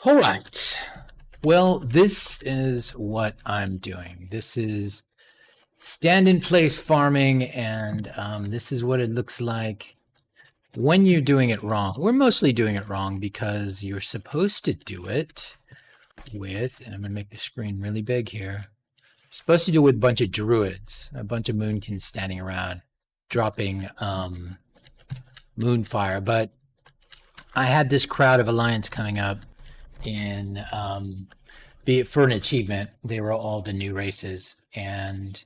All right. Well, this is what I'm doing. This is stand-in-place farming, and this is what it looks like when you're doing it wrong. We're mostly doing it wrong because you're supposed to do it with, and I'm going to make the screen really big here, you're supposed to do it with a bunch of druids, a bunch of moonkins standing around, dropping moonfire. But I had this crowd of Alliance coming up in for an achievement. They were all the new races, and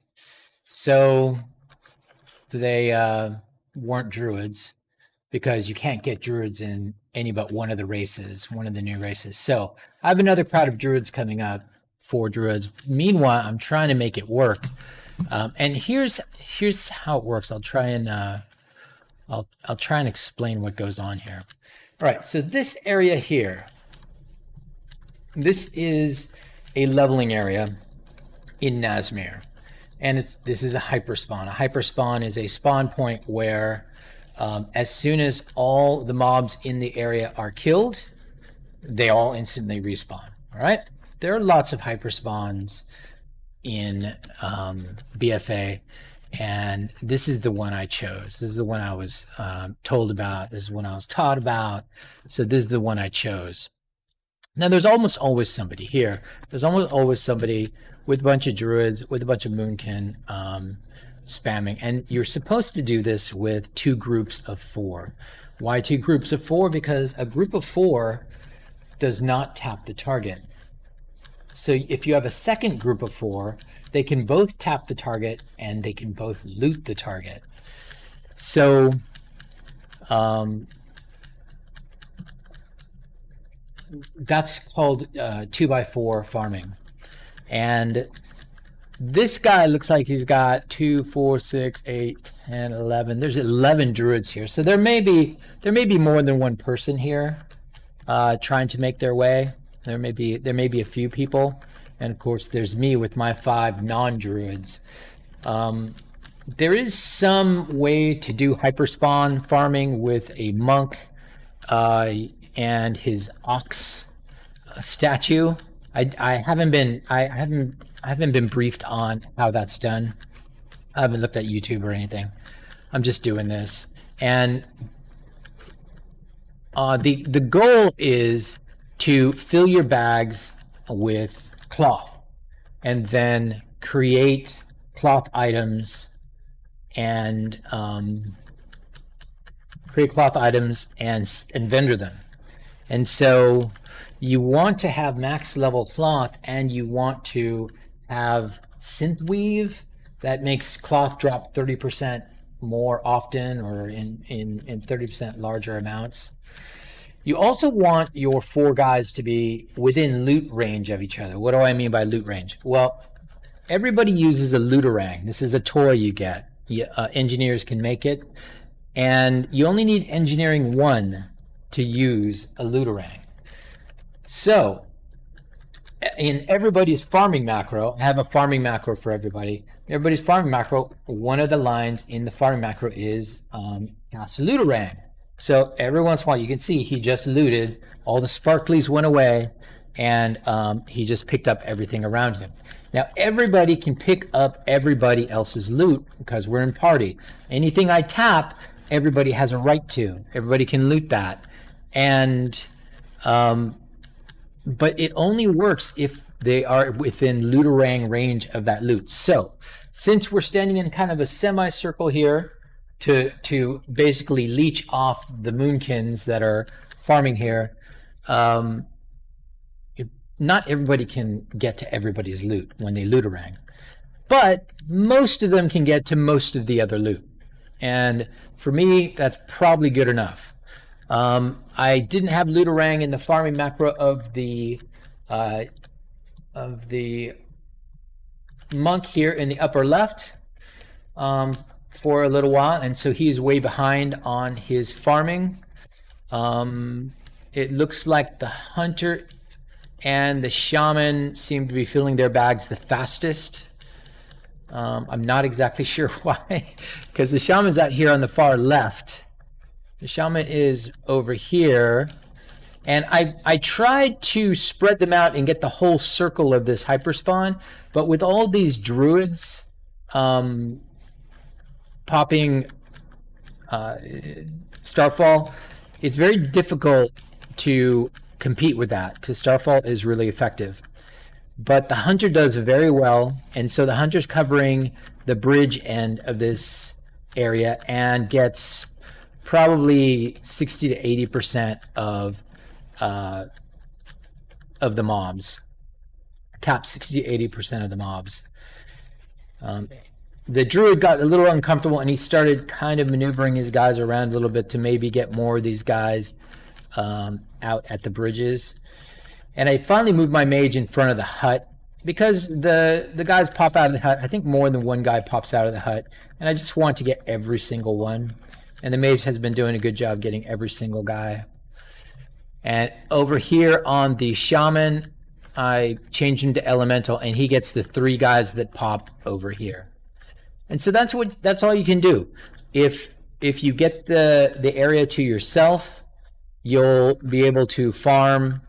so they weren't druids because you can't get druids in any but one of the races, one of the new races. So I have another crowd of druids coming up, 4 druids. Meanwhile, I'm trying to make it work, and here's how it works. I'll try and explain what goes on here. All right, so this area here, this is a leveling area in Nazmir, and this is a hyperspawn. A hyperspawn is a spawn point where as soon as all the mobs in the area are killed, they all instantly respawn. All right, there are lots of hyperspawns in BFA, and this is the one I chose. This is the one I was told about. This is the one I was taught about. So this is the one I chose. Now, there's almost always somebody here. There's almost always somebody with a bunch of druids, with a bunch of moonkin spamming. And you're supposed to do this with 2 groups of 4. Why 2 groups of 4? Because a group of 4 does not tap the target. So if you have a second group of 4, they can both tap the target and they can both loot the target. So that's called 2x4 farming. And this guy looks like he's got 2, 4, 6, 8, 10, 11. There's 11 druids here. So there may be more than one person here trying to make their way. There may be a few people, and of course there's me with my 5 non-druids. There is some way to do hyperspawn farming with a monk and his ox statue. I haven't been briefed on how that's done. I haven't looked at YouTube or anything. I'm just doing this, and the goal is to fill your bags with cloth and then create cloth items and vendor them. And so you want to have max level cloth, and you want to have synth weave that makes cloth drop 30% more often, or in 30% larger amounts. You also want your 4 guys to be within loot range of each other. What do I mean by loot range? Well, everybody uses a looterang. This is a toy you get. Engineers can make it, and you only need engineering 1 to use a looterang. So in everybody's farming macro, I have a farming macro for everybody. Everybody's farming macro, one of the lines in the farming macro is cast a looterang. So every once in a while, you can see he just looted, all the sparklies went away, and he just picked up everything around him. Now everybody can pick up everybody else's loot because we're in party. Anything I tap, everybody has a right to. Everybody can loot that. And but it only works if they are within looterang range of that loot. So since we're standing in kind of a semicircle here to basically leech off the moonkins that are farming here, not everybody can get to everybody's loot when they looterang, but most of them can get to most of the other loot. And for me, that's probably good enough. I didn't have looterang in the farming macro of the monk here in the upper left for a little while, and so he's way behind on his farming. It looks like the hunter and the shaman seem to be filling their bags the fastest. I'm not exactly sure why, because the shaman's out here on the far left. The shaman is over here, And I tried to spread them out and get the whole circle of this hyperspawn, but with all these druids popping Starfall, it's very difficult to compete with that because Starfall is really effective. But the hunter does very well, and so the hunter's covering the bridge end of this area and gets probably 60 to 80% of the mobs. Tap 60 to 80% of the mobs. The druid got a little uncomfortable, and he started kind of maneuvering his guys around a little bit to maybe get more of these guys out at the bridges. And I finally moved my mage in front of the hut because the guys pop out of the hut. I think more than one guy pops out of the hut, and I just want to get every single one. And the mage has been doing a good job getting every single guy. And over here on the shaman, I changed him to elemental, and he gets the 3 guys that pop over here. And so that's all you can do. If you get the area to yourself, you'll be able to farm,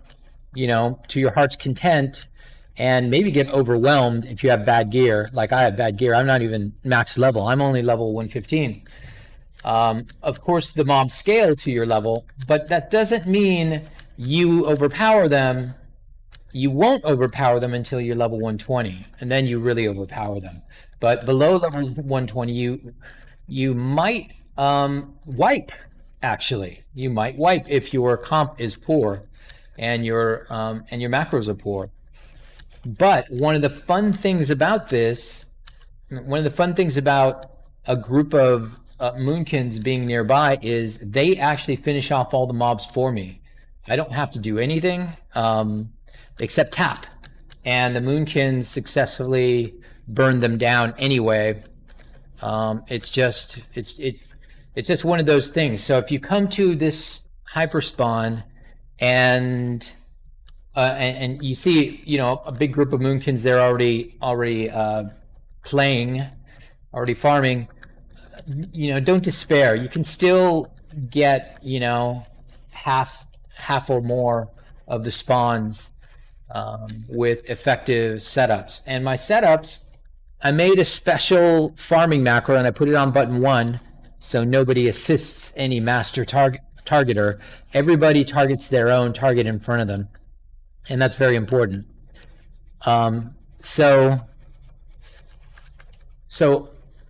to your heart's content, and maybe get overwhelmed if you have bad gear. Like I have bad gear. I'm not even max level. I'm only level 115. Of course, the mobs scale to your level, but that doesn't mean you overpower them. You won't overpower them until you're level 120, and then you really overpower them. But below level 120, you might wipe. Actually, you might wipe if your comp is poor, and your macros are poor. But one of the fun things about a group of Moonkins being nearby is they actually finish off all the mobs for me. I don't have to do anything except tap, and the Moonkins successfully burn them down anyway. It's just one of those things. So if you come to this hyperspawn and you see, a big group of Moonkins there already playing, already farming, don't despair. You can still get, half or more of the spawns with effective setups. And my setups, I made a special farming macro, and I put it on button 1, so nobody assists any master targeter. Everybody targets their own target in front of them, and that's very important. So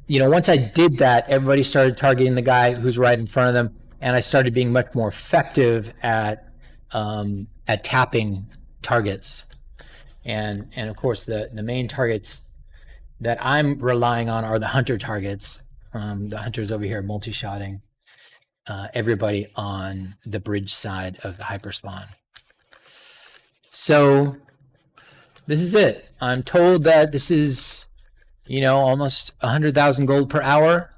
once I did that, everybody started targeting the guy who's right in front of them, and I started being much more effective at tapping targets. And of course, the main targets that I'm relying on are the hunter targets. The hunters over here multi-shotting everybody on the bridge side of the hyperspawn. So this is it. I'm told that this is, almost 100,000 gold per hour.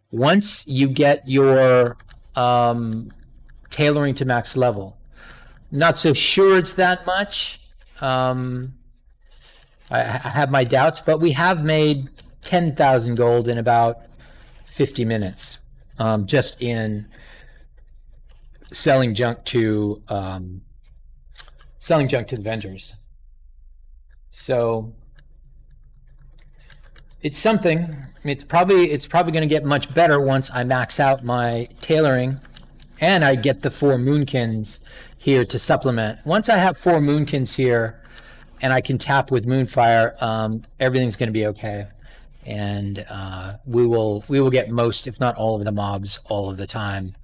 Once you get your tailoring to max level. Not so sure it's that much. I have my doubts, but we have made 10,000 gold in about 50 minutes, just in selling junk to the vendors. So it's something. It's probably going to get much better once I max out my tailoring, and I get the 4 Moonkins here to supplement. Once I have 4 Moonkins here, and I can tap with Moonfire, everything's going to be okay, and we will get most, if not all, of the mobs all of the time.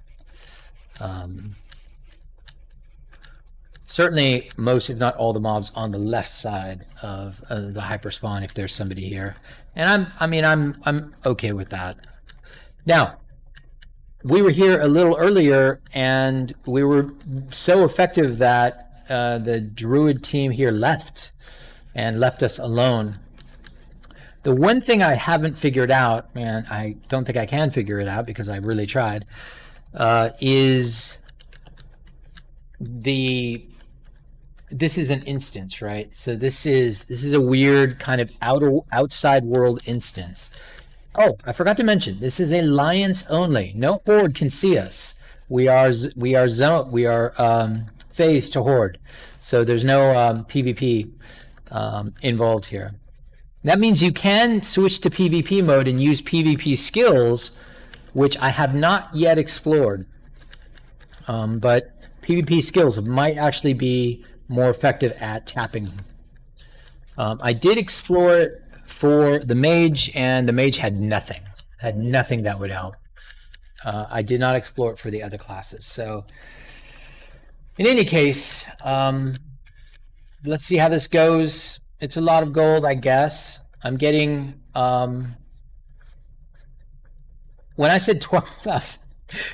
Certainly most, if not all, the mobs on the left side of the hyperspawn if there's somebody here, and I'm okay with that. Now, we were here a little earlier, and we were so effective that the druid team here left us alone. The one thing I haven't figured out, and I don't think I can figure it out because I really tried, is this is an instance, right? So this is a weird kind of outside world instance. Oh, I forgot to mention, this is alliance only. No horde can see us. we are phased to horde, so there's no PvP involved here. That means you can switch to PvP mode and use PvP skills, which I have not yet explored. But PvP skills might actually be more effective at tapping. I did explore it for the mage, and the mage had nothing. Had nothing that would help. I did not explore it for the other classes. So, in any case, let's see how this goes. It's a lot of gold, I guess. I'm getting, when I said 12,000,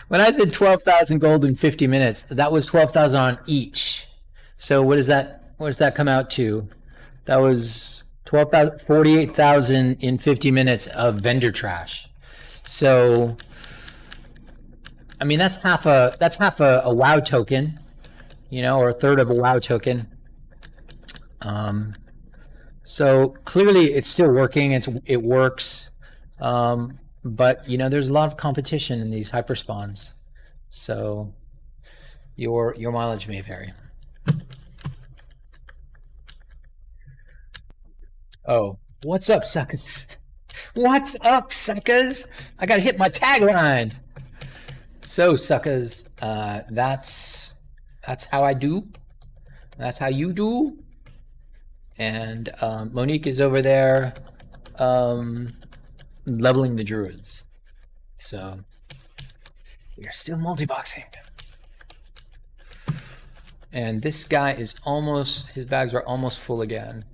when I said 12,000 gold in 50 minutes, that was 12,000 on each. So what does that come out to? That was 48,000 in 50 minutes of vendor trash. So, I mean, that's half a WoW token, or a third of a WoW token. So clearly it's still working. It works. But there's a lot of competition in these hyperspawns. So your mileage may vary. Oh, what's up, suckers? What's up, suckers? I gotta hit my tagline. So, suckers, that's how I do. That's how you do. And Monique is over there leveling the druids. So we are still multiboxing. And this guy is his bags are almost full again.